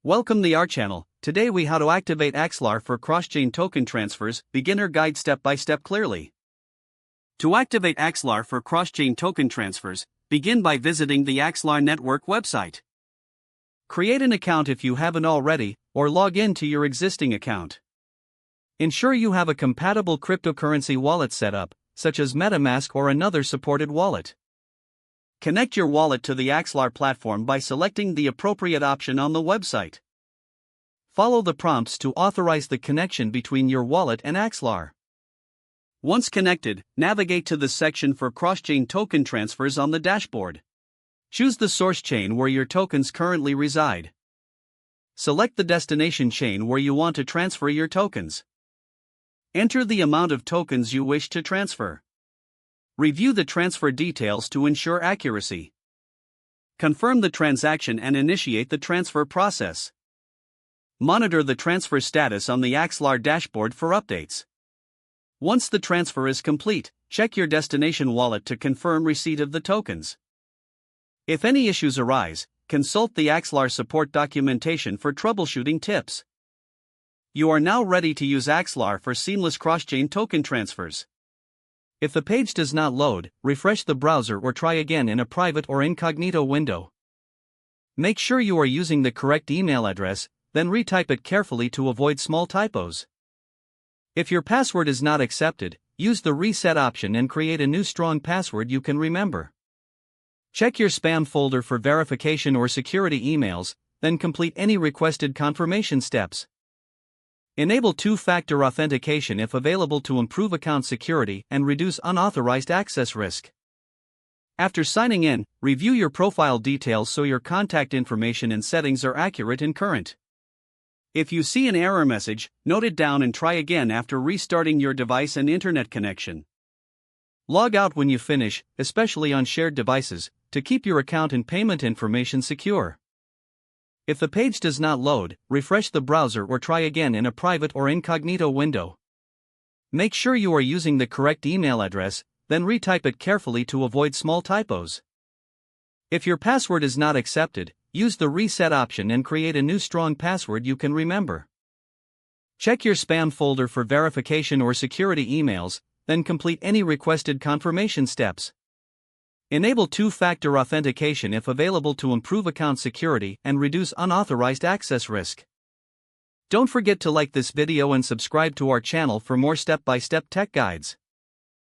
Welcome to our channel. Today we how to activate Axelar for cross-chain token transfers, beginner guide step by step clearly. To activate Axelar for cross-chain token transfers, begin by visiting the Axelar network website. Create an account if you haven't already, or log in to your existing account. Ensure you have a compatible cryptocurrency wallet set up, such as MetaMask or another supported wallet. Connect your wallet to the Axelar platform by selecting the appropriate option on the website. Follow the prompts to authorize the connection between your wallet and Axelar. Once connected, navigate to the section for cross-chain token transfers on the dashboard. Choose the source chain where your tokens currently reside. Select the destination chain where you want to transfer your tokens. Enter the amount of tokens you wish to transfer. Review the transfer details to ensure accuracy. Confirm the transaction and initiate the transfer process. Monitor the transfer status on the Axelar dashboard for updates. Once the transfer is complete, check your destination wallet to confirm receipt of the tokens. If any issues arise, consult the Axelar support documentation for troubleshooting tips. You are now ready to use Axelar for seamless cross-chain token transfers. If the page does not load, refresh the browser or try again in a private or incognito window. Make sure you are using the correct email address, then retype it carefully to avoid small typos. If your password is not accepted, use the reset option and create a new strong password you can remember. Check your spam folder for verification or security emails, then complete any requested confirmation steps. Enable two-factor authentication if available to improve account security and reduce unauthorized access risk. After signing in, review your profile details so your contact information and settings are accurate and current. If you see an error message, note it down and try again after restarting your device and internet connection. Log out when you finish, especially on shared devices, to keep your account and payment information secure. If the page does not load, refresh the browser or try again in a private or incognito window. Make sure you are using the correct email address, then retype it carefully to avoid small typos. If your password is not accepted, use the reset option and create a new strong password you can remember. Check your spam folder for verification or security emails, then complete any requested confirmation steps. Enable two-factor authentication if available to improve account security and reduce unauthorized access risk. Don't forget to like this video and subscribe to our channel for more step-by-step tech guides.